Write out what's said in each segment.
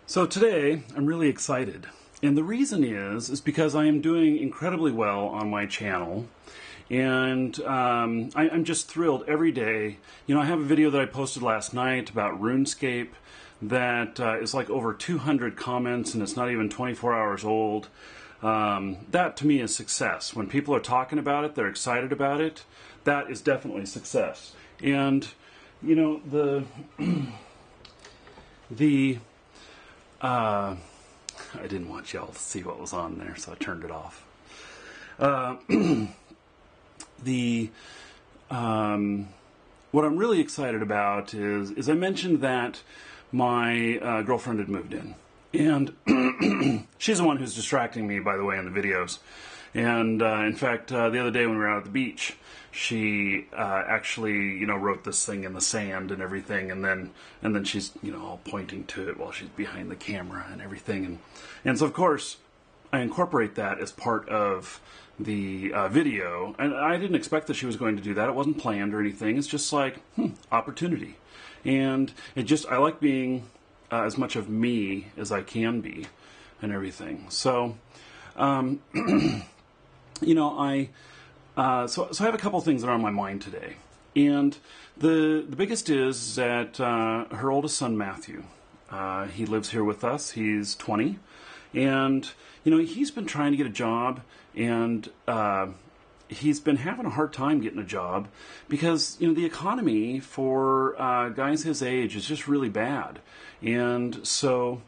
So today, I'm really excited. And the reason is because I am doing incredibly well on my channel. And I'm just thrilled every day. You know, I have a video that I posted last night about RuneScape that is like over 200 comments, and it's not even 24 hours old. That to me is success. When people are talking about it, they're excited about it, that is definitely success. And, you know, I didn't want y'all to see what was on there, so I turned it off. What I'm really excited about is I mentioned that my girlfriend had moved in. And she's the one who's distracting me, by the way, in the videos. And in fact, the other day when we were out at the beach, she actually, you know, wrote this thing in the sand and everything, and then she's, you know, all pointing to it while she's behind the camera and everything. And so, of course, I incorporate that as part of the video. And I didn't expect that she was going to do that. It wasn't planned or anything. It's just like, opportunity. And I like being as much of me as I can be and everything. So, you know, so I have a couple things that are on my mind today. And the biggest is that her oldest son, Matthew, he lives here with us. He's 20. And, you know, he's been trying to get a job, and he's been having a hard time getting a job because, you know, the economy for guys his age is just really bad. And so,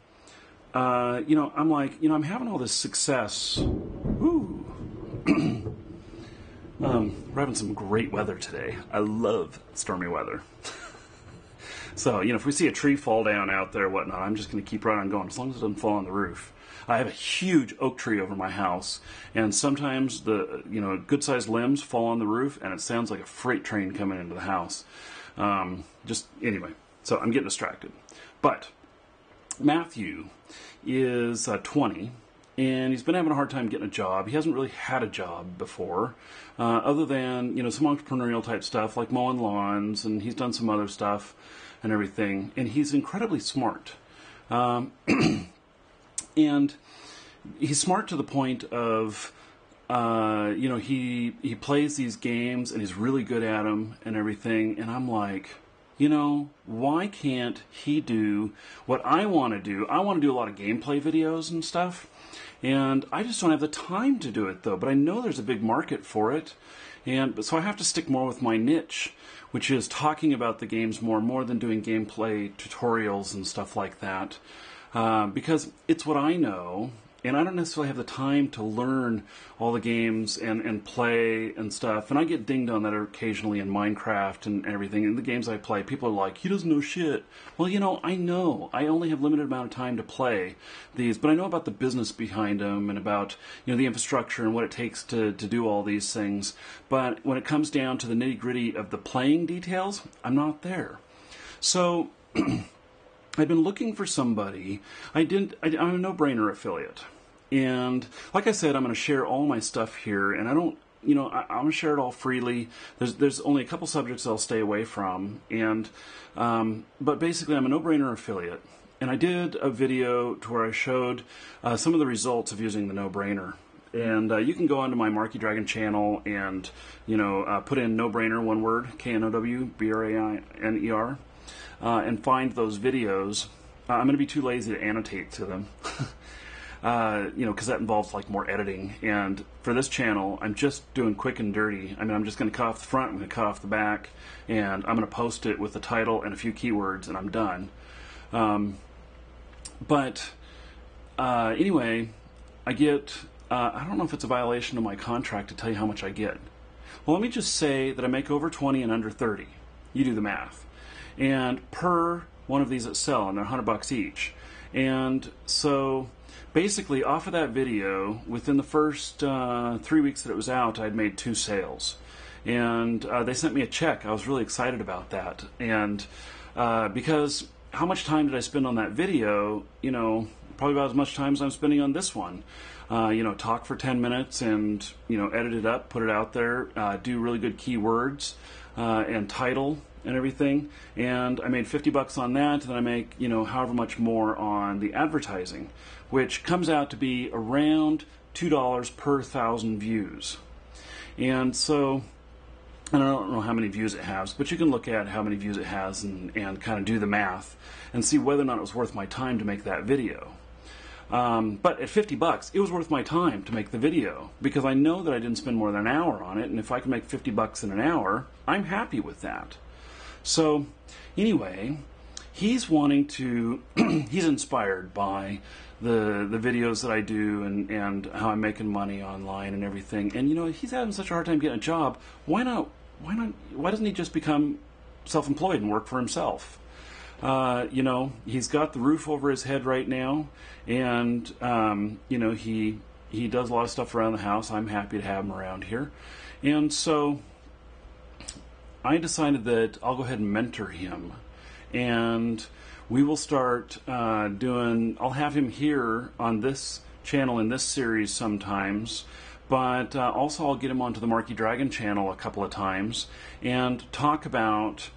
you know, I'm like, you know, I'm having all this success. Ooh. We're having some great weather today. I love stormy weather. So, you know, if we see a tree fall down out there or whatnot, I'm just going to keep right on going as long as it doesn't fall on the roof. I have a huge oak tree over my house, and sometimes the, you know, good-sized limbs fall on the roof, and it sounds like a freight train coming into the house. Anyway, so I'm getting distracted. But Matthew is 20, and he's been having a hard time getting a job. He hasn't really had a job before, other than, you know, some entrepreneurial type stuff like mowing lawns, and he's done some other stuff and everything. And he's incredibly smart. And he's smart to the point of, you know, he plays these games and he's really good at them and everything. And I'm like, you know, why can't he do what I want to do? I want to do a lot of gameplay videos and stuff. And I just don't have the time to do it, though. But I know there's a big market for it. So I have to stick more with my niche, which is talking about the games more than doing gameplay tutorials and stuff like that. Because it's what I know, and I don't necessarily have the time to learn all the games and play and stuff. And I get dinged on that occasionally in Minecraft and everything. In the games I play, people are like, he doesn't know shit. Well, you know, I know. I only have limited amount of time to play these, but I know about the business behind them and about, you know, the infrastructure and what it takes to do all these things. But when it comes down to the nitty-gritty of the playing details, I'm not there. So I've been looking for somebody. I'm a No-Brainer affiliate. And like I said, I'm going to share all my stuff here, and I don't, you know, I'm going to share it all freely. There's only a couple subjects I'll stay away from. And, but basically I'm a No-Brainer affiliate. And I did a video to where I showed some of the results of using the No-Brainer. And you can go onto my Marky Dragon channel and, you know, put in No-Brainer, one word, KNOWBRAINER. And find those videos. I'm going to be too lazy to annotate to them, you know, because that involves like more editing. And for this channel, I'm just doing quick and dirty. I mean, I'm just going to cut off the front, I'm going to cut off the back, and I'm going to post it with the title and a few keywords, and I'm done. Anyway, I get, I don't know if it's a violation of my contract to tell you how much I get. Well, let me just say that I make over 20 and under 30. You do the math. And per one of these that sell, and they're $100 each. And so basically off of that video, within the first 3 weeks that it was out, I'd made 2 sales. And they sent me a check. I was really excited about that. And because how much time did I spend on that video? You know, probably about as much time as I'm spending on this one. You know, talk for 10 minutes and, you know, edit it up, put it out there, do really good keywords and title and everything, and I made 50 bucks on that, and then I make, you know, however much more on the advertising, which comes out to be around $2 per 1,000 views. And so, and I don't know how many views it has, but you can look at how many views it has and kind of do the math and see whether or not it was worth my time to make that video. But at 50 bucks, it was worth my time to make the video because I know that I didn't spend more than an hour on it, and if I can make 50 bucks in an hour, I'm happy with that. So anyway, he's wanting to, he's inspired by the videos that I do and how I'm making money online and everything. And you know, he's having such a hard time getting a job. Why doesn't he just become self-employed and work for himself? You know, he's got the roof over his head right now, and you know, he does a lot of stuff around the house. I'm happy to have him around here, and so I decided that I'll go ahead and mentor him, and we will start doing. I'll have him here on this channel in this series sometimes. But also I'll get him onto the Marky Dragon channel a couple of times and talk about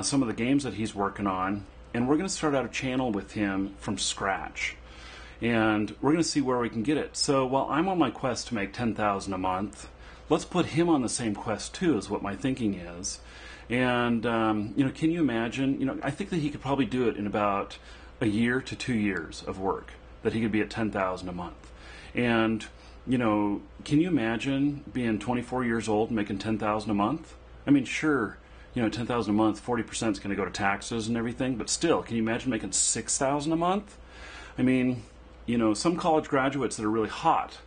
some of the games that he's working on. And we're going to start out a channel with him from scratch. And we're going to see where we can get it. So while I'm on my quest to make $10,000 a month, let's put him on the same quest too, is what my thinking is. And, you know, can you imagine? You know, I think that he could probably do it in about a year to 2 years of work, that he could be at $10,000 a month. And you know, can you imagine being 24 years old and making $10,000 a month? I mean, sure, you know, $10,000 a month, 40% is going to go to taxes and everything, but still, can you imagine making $6,000 a month? I mean, you know, some college graduates that are really hot,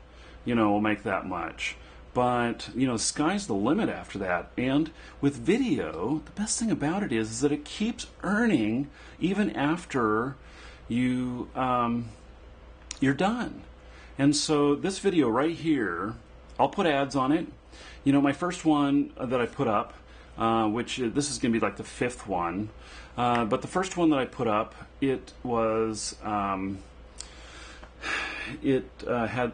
you know, will make that much. But, you know, the sky's the limit after that. And with video, the best thing about it is that it keeps earning even after you're done. And so this video right here, I'll put ads on it. You know, my first one that I put up, which this is going to be like the 5th one, but the first one that I put up, it was, had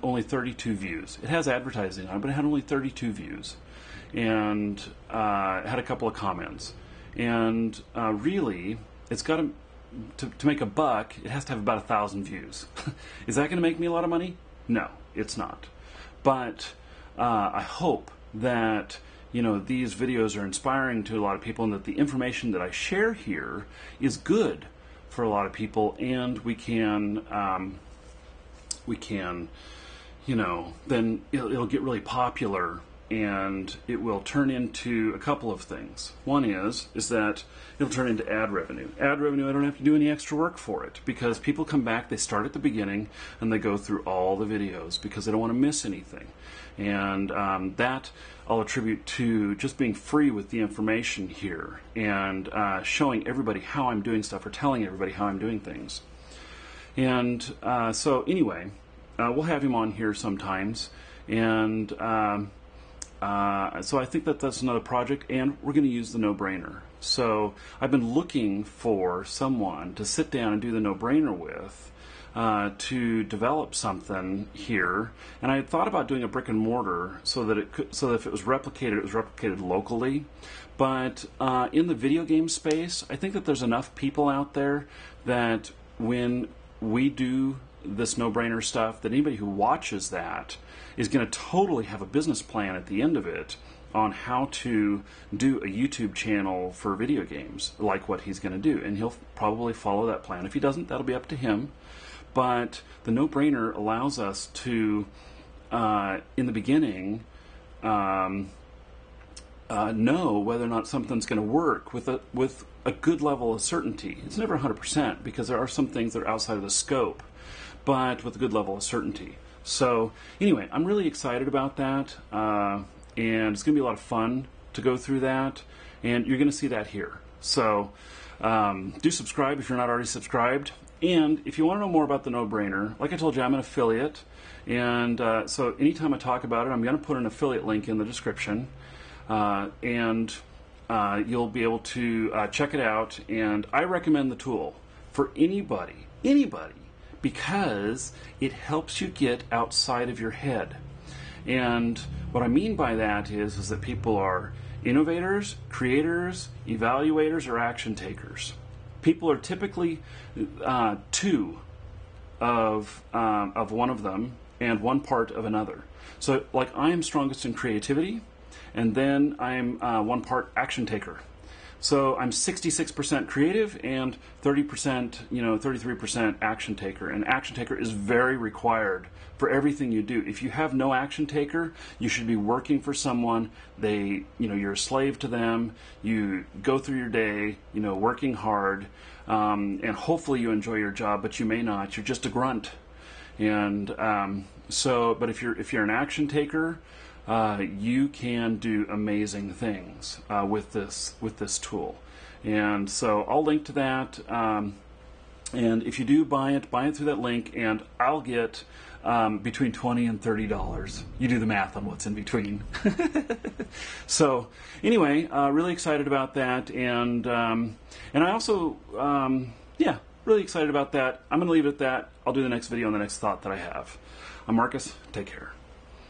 only 32 views. It has advertising on it, but it had only 32 views. And it had a couple of comments. And really, it's got to make a buck, it has to have about 1,000 views. Is that going to make me a lot of money? No, it's not. But I hope that, you know, these videos are inspiring to a lot of people and that the information that I share here is good for a lot of people, and we can, you know, then it'll get really popular and it will turn into a couple of things. One is that it'll turn into ad revenue. Ad revenue, I don't have to do any extra work for it because people come back, they start at the beginning, and they go through all the videos because they don't want to miss anything. And that I'll attribute to just being free with the information here and showing everybody how I'm doing stuff or telling everybody how I'm doing things. And so anyway, we'll have him on here sometimes. And so I think that that's another project, and we're going to use the no-brainer. So I've been looking for someone to sit down and do the no-brainer with to develop something here. And I had thought about doing a brick and mortar so that if it was replicated locally. But in the video game space, I think that there's enough people out there that when we do this no-brainer stuff, that anybody who watches that is going to totally have a business plan at the end of it on how to do a YouTube channel for video games, like what he's going to do. And he'll probably follow that plan. If he doesn't, that'll be up to him. But the no-brainer allows us to, in the beginning, know whether or not something's going to work with a good level of certainty. It's never 100% because there are some things that are outside of the scope, but with a good level of certainty. So anyway, I'm really excited about that, and it's going to be a lot of fun to go through that, and you're going to see that here. So do subscribe if you're not already subscribed, and if you want to know more about the no-brainer, like I told you, I'm an affiliate, and so anytime I talk about it, I'm going to put an affiliate link in the description, and you'll be able to check it out, and I recommend the tool for anybody, because it helps you get outside of your head. And what I mean by that is that people are innovators, creators, evaluators, or action takers. People are typically two of one of them and one part of another. So, like, I am strongest in creativity, and then I'm one part action taker. So I'm 66% creative and 30%, 33% action taker. And action taker is very required for everything you do. If you have no action taker, you should be working for someone. You're a slave to them. You go through your day, working hard, and hopefully you enjoy your job, but you may not. You're just a grunt. And but if you're an action taker, you can do amazing things with this tool. And so I'll link to that. And if you do buy it through that link, and I'll get between $20 and $30. You do the math on what's in between. So anyway, really excited about that, and I also really excited about that. I'm going to leave it at that. I'll do the next video on the next thought that I have. I'm Marcus. Take care.